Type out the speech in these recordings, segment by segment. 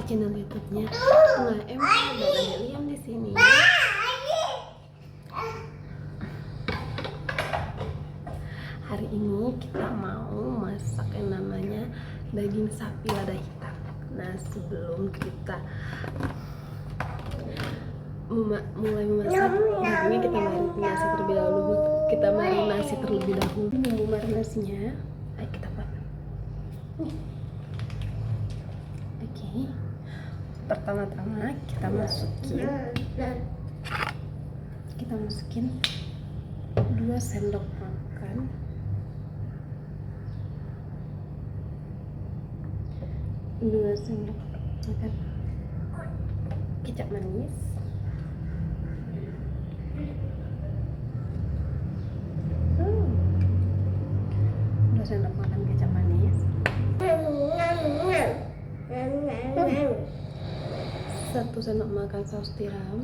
channel YouTube-nya. Nah, emang ada Liam di sini. Hari ini kita mau masak yang namanya daging sapi lada hitam. Nah, sebelum kita mulai memasak dagingnya, kita marinasi terlebih dahulu. Bumbu marinasinya, ayo kita buat. Oke. Pertama-tama kita masukin 2 sendok makan kecap manis, 2 sendok makan kecap manis, 1 sendok makan saus tiram,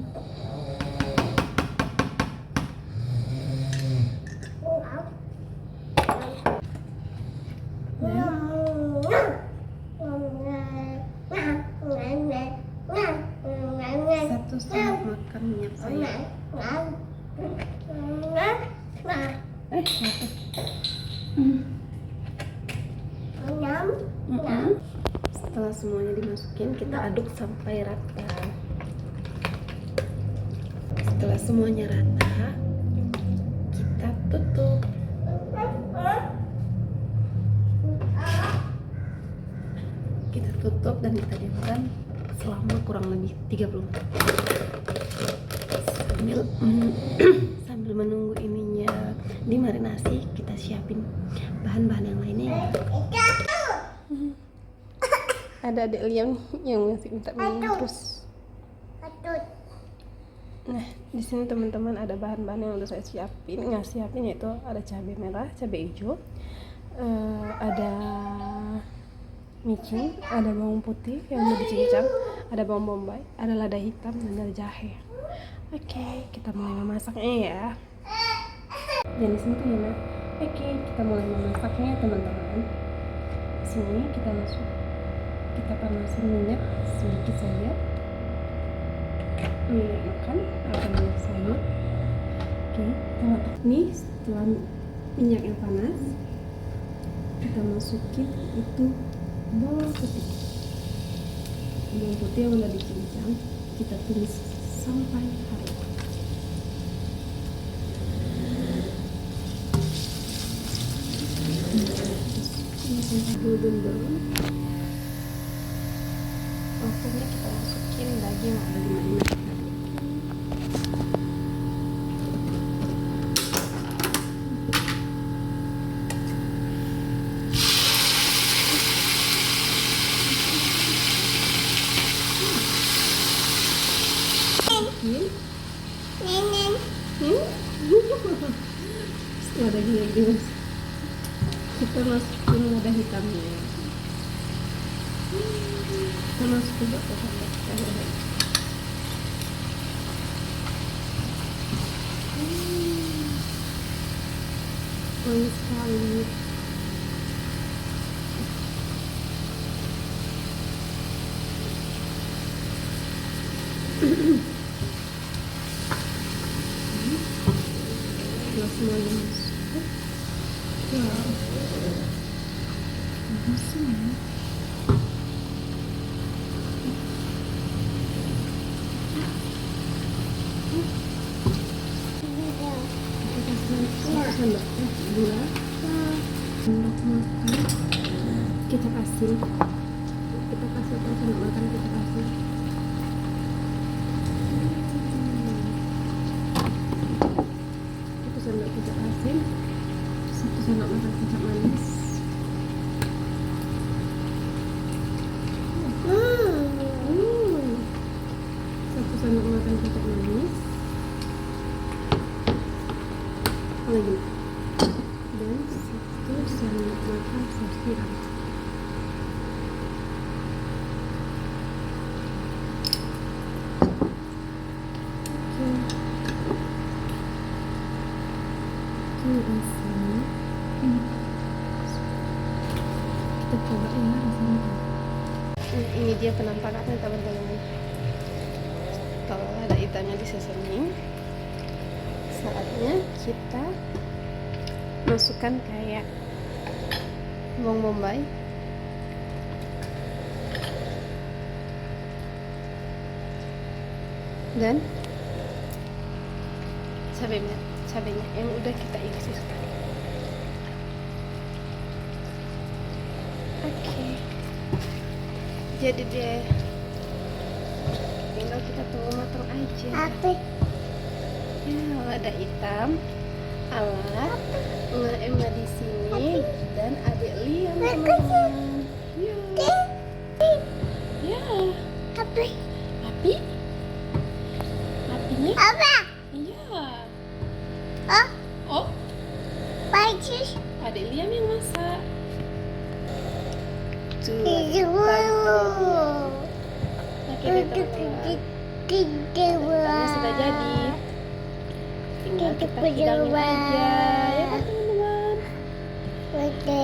1 sendok makan minyak sayur. Setelah semuanya dimasukin, kita aduk sampai rata. Setelah semuanya rata, kita tutup. Dan kita diamkan selama kurang lebih 30 menit. Sambil menunggu ininya dimarinasi, kita siapin bahan-bahan yang lainnya ya. Ada adik Liam yang masih minta minum terus. Nah, di sini teman-teman ada bahan-bahan yang udah saya siapin. Yaitu ada cabai merah, cabai hijau, ada micin, ada bawang putih yang udah dicincang, ada bawang bombay, ada lada hitam, dan ada jahe. Oke, kita mulai memasaknya ya. Dan di sini tuh ya. Oke, kita mulai memasaknya teman-teman. Di sini kita panasin minyak sedikit saja. Minyak makan atau minyak sayur. Oke, kita masak nih. Setelah minyaknya panas, kita masukin itu bawang putih yang udah dicincang, kita tumis sampai harum. Golden brown. Langsungnya kita masukin daging yang udah dimarinasi. Setelah dagingnya dimasak, kita masukin lada hitamnya. Kita masukin wangi sekali. Semuanya masuk. Wow, busnya. Sendok gula, sendok makan kecap asin. Kita kasih sendok makan kecap asin. Sendok kecap asin, 1 sendok makan kecap manis, 1 sendok makan kecap manis lagi, dan 1 sendok makan saus tiram. Rasanya kita coba ya rasanya. Ini dia penampakannya teman-teman. Kalau ada hitamnya di seasoning, saatnya kita masukkan kayak bawang bombay, dan cabenya yang udah kita isi. Oke, jadi deh, tinggal kita tunggu matang aja. Ya, lada hitam ala Emma di sini dan adik Liam, teman-teman. Ya, ya. Api nih? Apa? Iya. Oh, bagus. Adik Liam yang masak. Matangnya sudah jadi, tinggal kita hidangin aja ya kan teman-teman. Oke,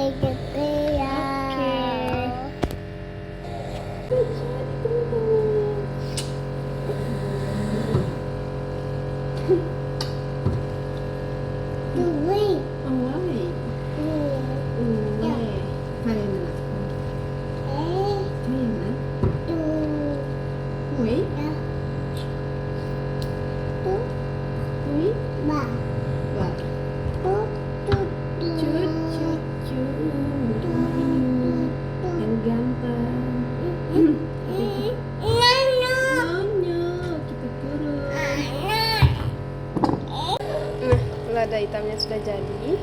lada hitamnya sudah jadi,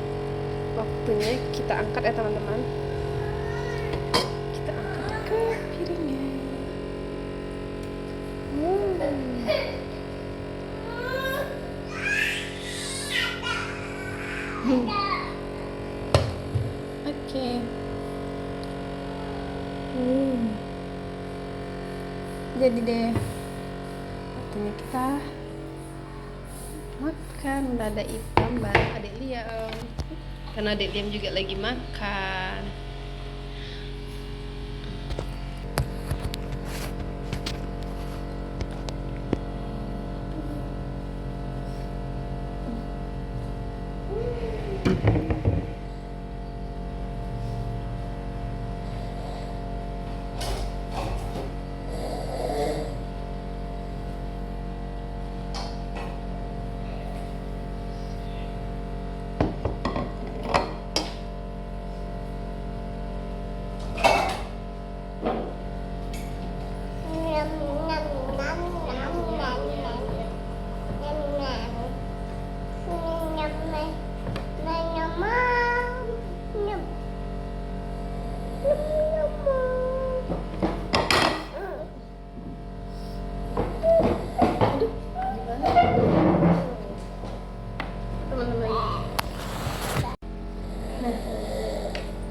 waktunya kita angkat ya teman-teman. Kita angkat ke piringnya. Oke. Jadi deh, waktunya kita makan lada hitam bareng adik Liam, karena adik Liam juga lagi makan.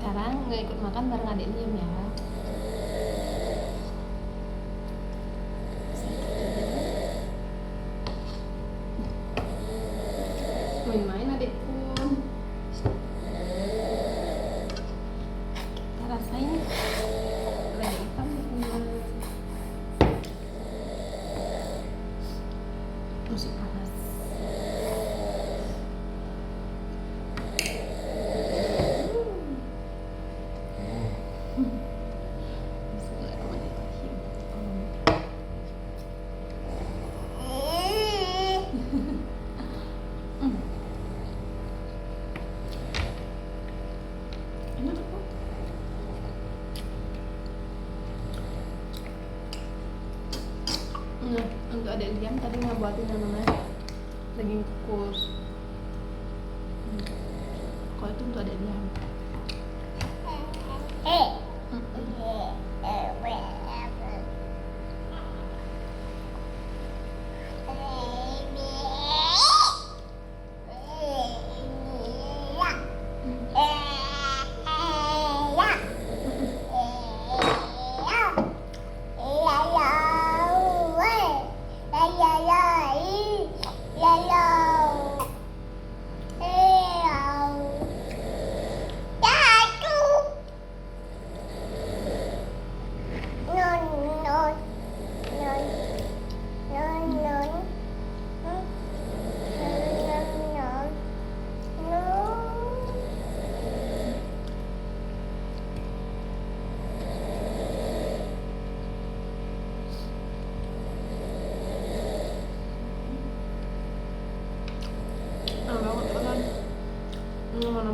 Sekarang nggak ikut makan bareng adik Liam ya. Main-main adikku. Kita rasain lada hitam masih panas. Nah, untuk adik Liam tadi nggak buatin yang namanya daging kukus. Kalau itu untuk adik Liam.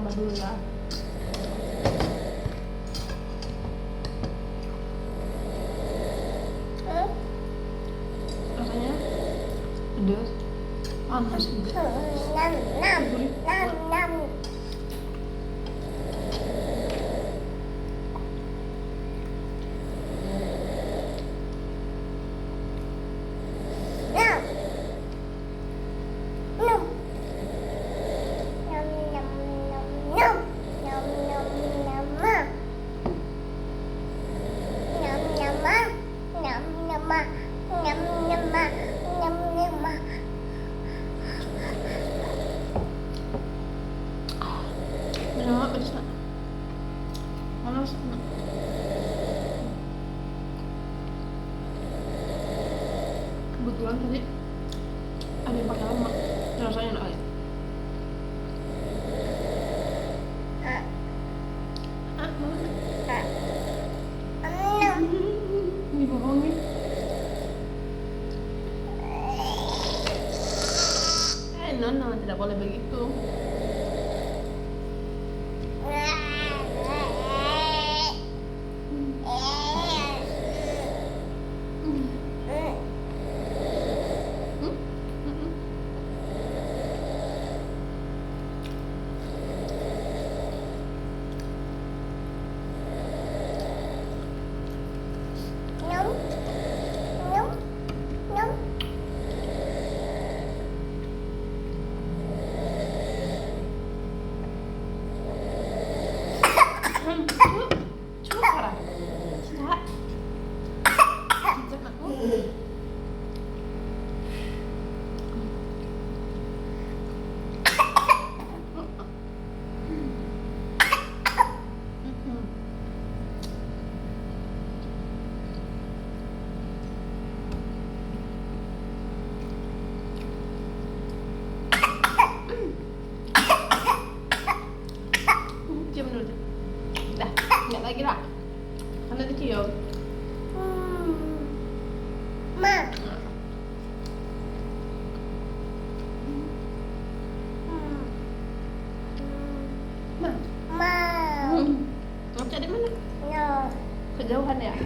sabar dulu ya. Rasanya pedas, panas juga. Bener pedas nggak? Panas nggak? Kebetulan tadi ada yang pakai lemak, rasanya enak aja. Dibohongin. No, tidak boleh begitu. Cuma parah. Cita. Cicak aku. Cium dulu. Dah, enggak lagi lah. Karena dicium. Ma. Ma. Ma. Ngaca di mana? No. Kejauhan ya?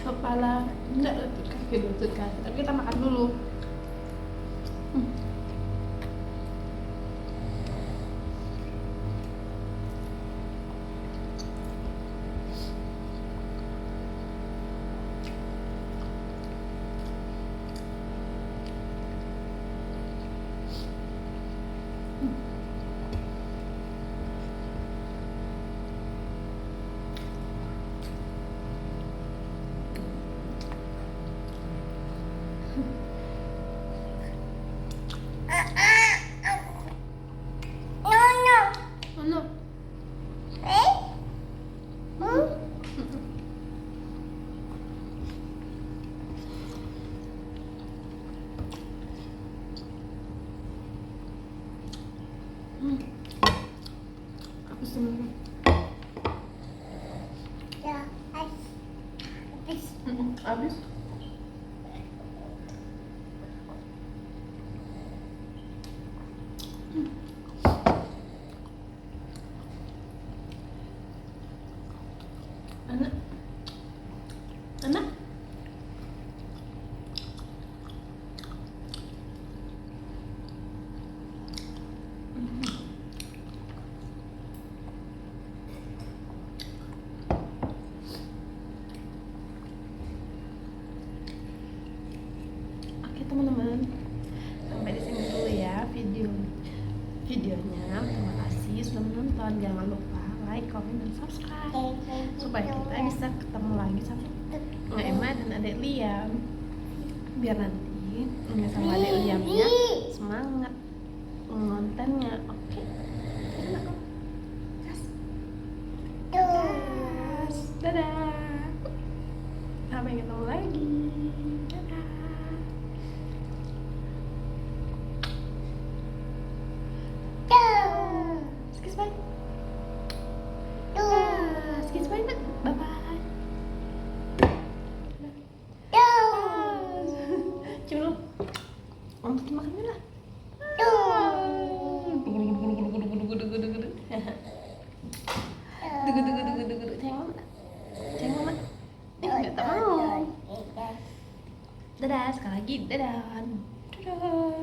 Kepala enggak lutut kaki, lutut kaki. Tapi kita makan dulu. No, no. Mana? Eh? Aku seneng. Ya, habis. Habis. Anak. Anak. Oke teman-teman, sampai di sini dulu ya videonya. Terima kasih sudah menonton. Jangan lupa like, comment, dan subscribe supaya kita bisa ketemu lagi sama Emma dan Adek Liam, biar nanti Emma sama Adek Liamnya semangat ngontennya. Oke, dadah, sampai ketemu lagi. Dadah. Kiss bye. Kiss bye, nak. Bye bye. Bismillah. Tuh. Sayang mama. Sayang mama. Nggak mau. Dadah, sekali lagi dadah. Dadah.